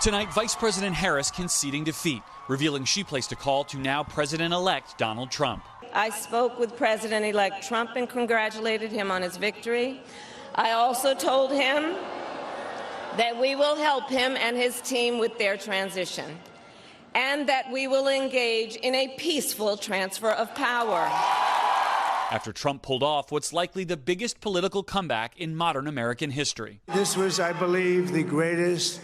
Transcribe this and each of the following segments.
Tonight, Vice President Harris conceding defeat, revealing she placed a call to now President-elect Donald Trump. I spoke with President-elect Trump and congratulated him on his victory. I also told him that we will help him and his team with their transition, and that we will engage in a peaceful transfer of power. After Trump pulled off what's likely the biggest political comeback in modern American history. This was, I believe, the greatest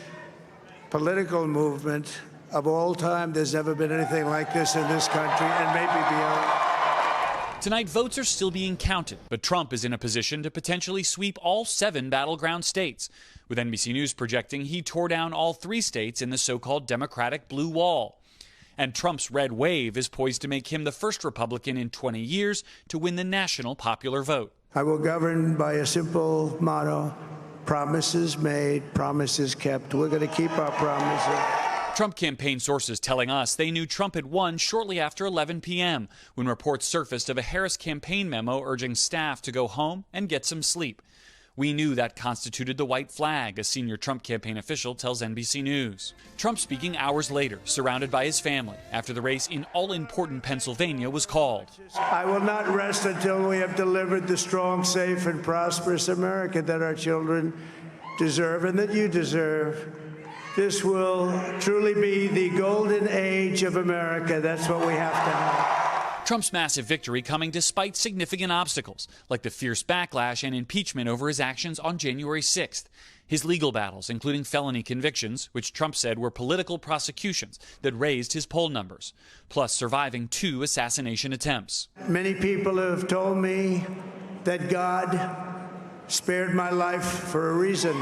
political movement of all time. There's never been anything like this in this country, and maybe beyond. Tonight, votes are still being counted, but Trump is in a position to potentially sweep all 7 battleground states, with NBC News projecting he tore down all 3 states in the so-called Democratic blue wall. And Trump's red wave is poised to make him the first Republican in 20 years to win the national popular vote. I will govern by a simple motto: promises made, promises kept. We're going to keep our promises. Trump campaign sources telling us they knew Trump had won shortly after 11 p.m. when reports surfaced of a Harris campaign memo urging staff to go home and get some sleep. We knew that constituted the white flag, a senior Trump campaign official tells NBC News. Trump speaking hours later, surrounded by his family, after the race in all-important Pennsylvania was called. I will not rest until we have delivered the strong, safe, and prosperous America that our children deserve and that you deserve. This will truly be the golden age of America. That's what we have to have. Trump's massive victory coming despite significant obstacles, like the fierce backlash and impeachment over his actions on January 6th. His legal battles, including felony convictions, which Trump said were political prosecutions that raised his poll numbers, plus surviving 2 assassination attempts. Many people have told me that God spared my life for a reason.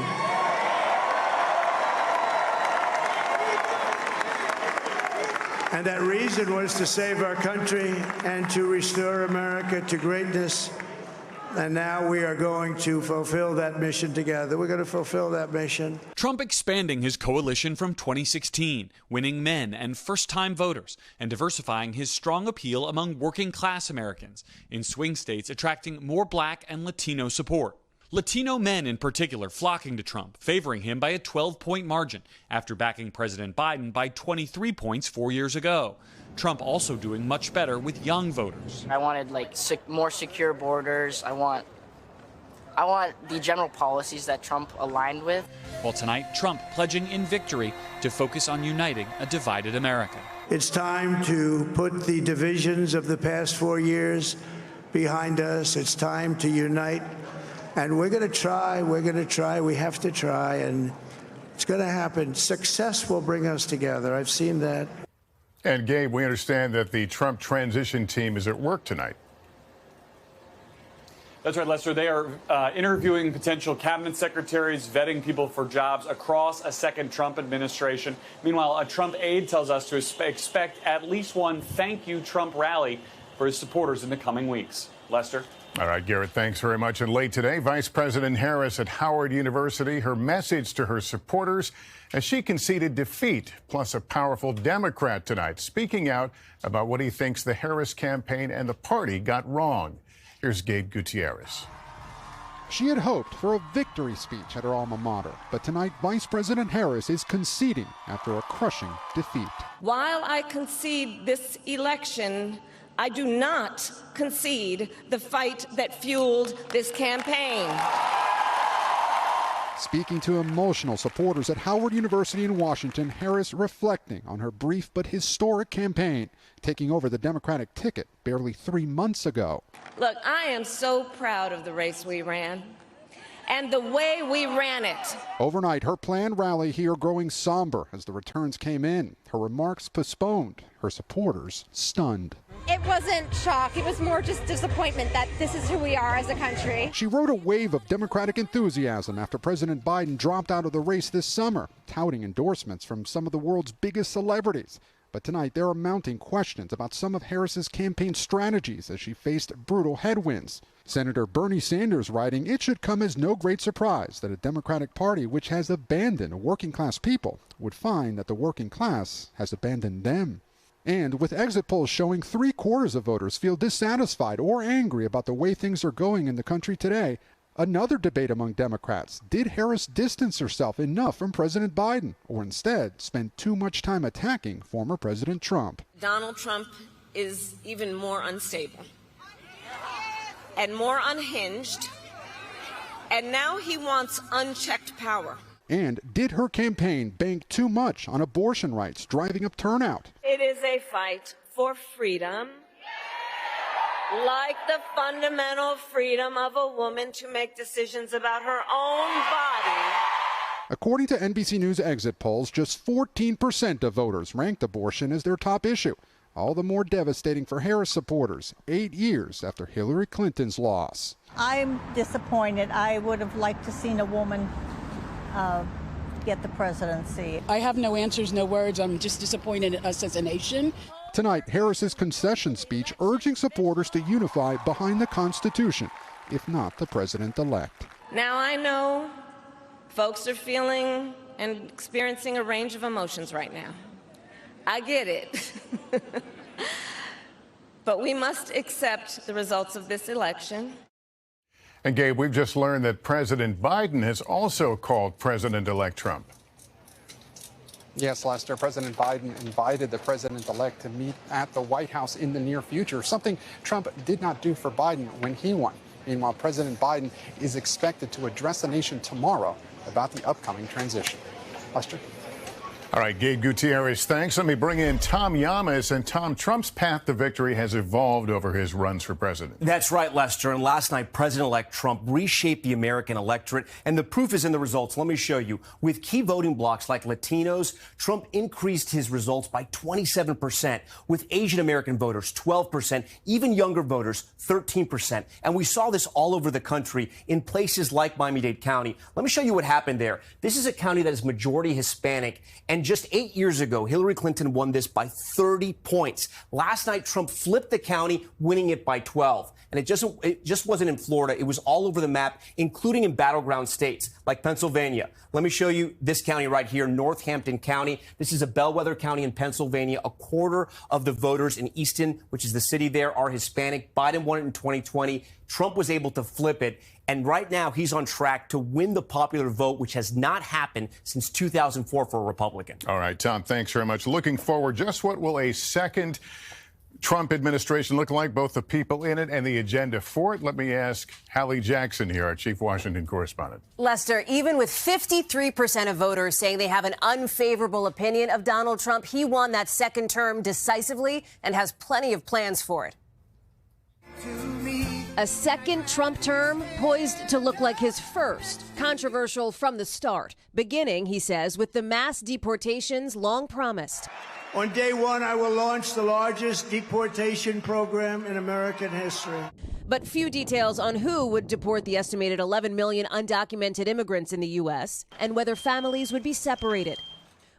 And that reason was to save our country and to restore America to greatness. And now we are going to fulfill that mission together. We're going to fulfill that mission. Trump expanding his coalition from 2016, winning men and first-time voters, and diversifying his strong appeal among working-class Americans, in swing states attracting more Black and Latino support. Latino men in particular flocking to Trump, favoring him by a 12-point margin after backing President Biden by 23 points 4 years ago. Trump also doing much better with young voters. I wanted more secure borders. I want the general policies that Trump aligned with. While tonight, Trump pledging in victory to focus on uniting a divided America. It's time to put the divisions of the past 4 years behind us. It's time to unite. And we're going to try, we have to try, and it's going to happen. Success will bring us together. I've seen that. And Gabe, we understand that the Trump transition team is at work tonight. That's right, Lester. They are interviewing potential cabinet secretaries, vetting people for jobs across a second Trump administration. Meanwhile, a Trump aide tells us to expect at least one thank you Trump rally for his supporters in the coming weeks. Lester? All right, Garrett, thanks very much. And late today, Vice President Harris at Howard University, her message to her supporters as she conceded defeat, plus a powerful Democrat tonight, speaking out about what he thinks the Harris campaign and the party got wrong. Here's Gabe Gutierrez. She had hoped for a victory speech at her alma mater, but tonight Vice President Harris is conceding after a crushing defeat. While I concede this election, I do not concede the fight that fueled this campaign. Speaking to emotional supporters at Howard University in Washington, Harris reflecting on her brief but historic campaign, taking over the Democratic ticket barely 3 months ago. Look, I am so proud of the race we ran and the way we ran it. Overnight, her planned rally here growing somber as the returns came in. Her remarks postponed, her supporters stunned. It wasn't shock. It was more just disappointment that this is who we are as a country. She rode a wave of Democratic enthusiasm after President Biden dropped out of the race this summer, touting endorsements from some of the world's biggest celebrities. But tonight, there are mounting questions about some of Harris's campaign strategies as she faced brutal headwinds. Senator Bernie Sanders writing, it should come as no great surprise that a Democratic Party which has abandoned working-class people would find that the working class has abandoned them. And with exit polls showing 3/4 of voters feel dissatisfied or angry about the way things are going in the country today, Another debate among Democrats: did Harris distance herself enough from President Biden, or instead spend too much time attacking former President Trump? Donald Trump is even more unstable and more unhinged, and now he wants unchecked power. And did her campaign bank too much on abortion rights, driving up turnout? It is a fight for freedom, like the fundamental freedom of a woman to make decisions about her own body. According to NBC News exit polls, just 14% of voters ranked abortion as their top issue. All the more devastating for Harris supporters 8 years after Hillary Clinton's loss. I'm disappointed. I would have liked to seen a woman get the presidency. I have no answers, no words. I'm just disappointed in us as a nation. Tonight, Harris's concession speech urging supporters to unify behind the Constitution, if not the president-elect. Now I know folks are feeling and experiencing a range of emotions right now. I get it. But we must accept the results of this election. And Gabe, we've just learned that President Biden has also called President-elect Trump. Yes, Lester, President Biden invited the president-elect to meet at the White House in the near future, something Trump did not do for Biden when he won. Meanwhile, President Biden is expected to address the nation tomorrow about the upcoming transition. Lester? All right, Gabe Gutierrez, thanks. Let me bring in Tom Llamas. And Tom, Trump's path to victory has evolved over his runs for president. That's right, Lester. And last night, President-elect Trump reshaped the American electorate, and the proof is in the results. Let me show you. With key voting blocs like Latinos, Trump increased his results by 27%. With Asian American voters, 12%. Even younger voters, 13%. And we saw this all over the country in places like Miami-Dade County. Let me show you what happened there. This is a county that is majority Hispanic, and just 8 years ago, Hillary Clinton won this by 30 points. Last night, Trump flipped the county, winning it by 12. And it just wasn't in Florida. It was all over the map, including in battleground states like Pennsylvania. Let me show you this county right here, Northampton County. This is a bellwether county in Pennsylvania. A quarter of the voters in Easton, which is the city there, are Hispanic. Biden won it in 2020. Trump was able to flip it. And right now, he's on track to win the popular vote, which has not happened since 2004 for a Republican. All right, Tom, thanks very much. Looking forward, just what will a second Trump administration look like, both the people in it and the agenda for it? Let me ask Hallie Jackson here, our chief Washington correspondent. Lester, even with 53% of voters saying they have an unfavorable opinion of Donald Trump, he won that second term decisively and has plenty of plans for it. A second Trump term poised to look like his first, controversial from the start, beginning, he says, with the mass deportations long promised. On day one, I will launch the largest deportation program in American history. But few details on who would deport the estimated 11 million undocumented immigrants in the U.S. and whether families would be separated.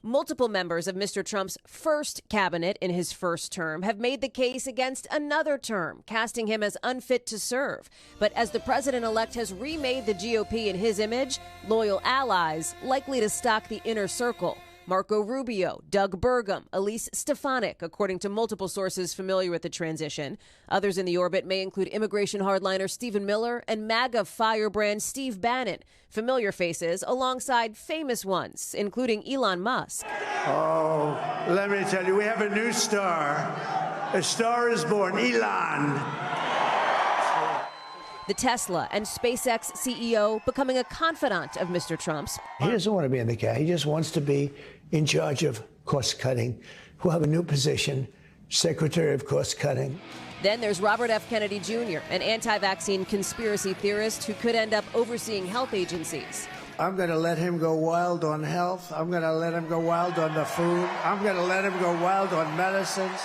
Multiple members of Mr. Trump's first cabinet in his first term have made the case against another term, casting him as unfit to serve. But as the president-elect has remade the GOP in his image, loyal allies likely to stock the inner circle. Marco Rubio, Doug Burgum, Elise Stefanik, according to multiple sources familiar with the transition. Others in the orbit may include immigration hardliner Stephen Miller and MAGA firebrand Steve Bannon. Familiar faces alongside famous ones, including Elon Musk. Oh, let me tell you, we have a new star. A star is born, Elon. The Tesla and SpaceX CEO becoming a confidant of Mr. Trump's. He doesn't want to be in the cabinet. He just wants to be in charge of cost cutting. We'll have a new position, Secretary of Cost Cutting. Then there's Robert F. Kennedy Jr., an anti-vaccine conspiracy theorist who could end up overseeing health agencies. I'm going to let him go wild on health. I'm going to let him go wild on the food. I'm going to let him go wild on medicines.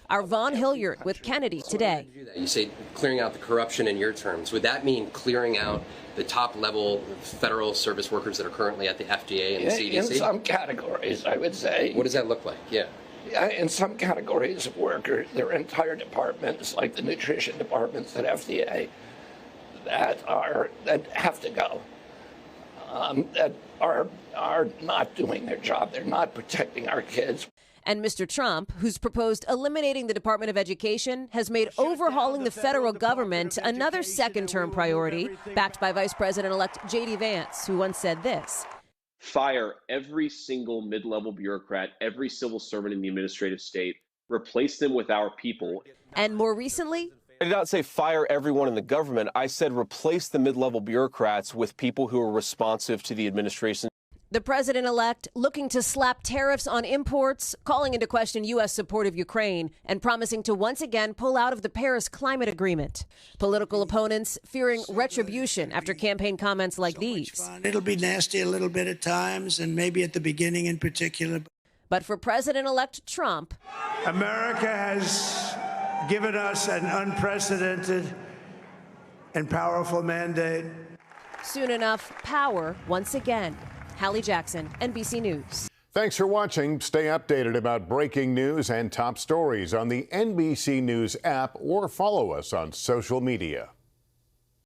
Our Vaughn Hilliard with Kennedy today. You say clearing out the corruption in your terms. Would that mean clearing out the top level federal service workers that are currently at the FDA and the CDC? In some categories, I would say. What does that look like? Yeah. In some categories of workers, there are entire departments, like the nutrition departments at FDA, that have to go. That are not doing their job. They're not protecting our kids. And Mr. Trump, who's proposed eliminating the Department of Education, has made overhauling the federal government another second-term priority, backed by Vice President-elect J.D. Vance, who once said this: fire every single mid-level bureaucrat, every civil servant in the administrative state, replace them with our people. And more recently, I did not say fire everyone in the government. I said replace the mid-level bureaucrats with people who are responsive to the administration. the president-elect looking to slap tariffs on imports, calling into question U.S. support of Ukraine, and promising to once again pull out of the Paris Climate Agreement. Political opponents fearing retribution after campaign comments like these. It'll be nasty a little bit at times, and maybe at the beginning in particular. But for President-elect Trump, America has given us an unprecedented and powerful mandate. Soon enough, power once again. Hallie Jackson, NBC News. Thanks for watching. Stay updated about breaking news and top stories on the NBC News app or follow us on social media.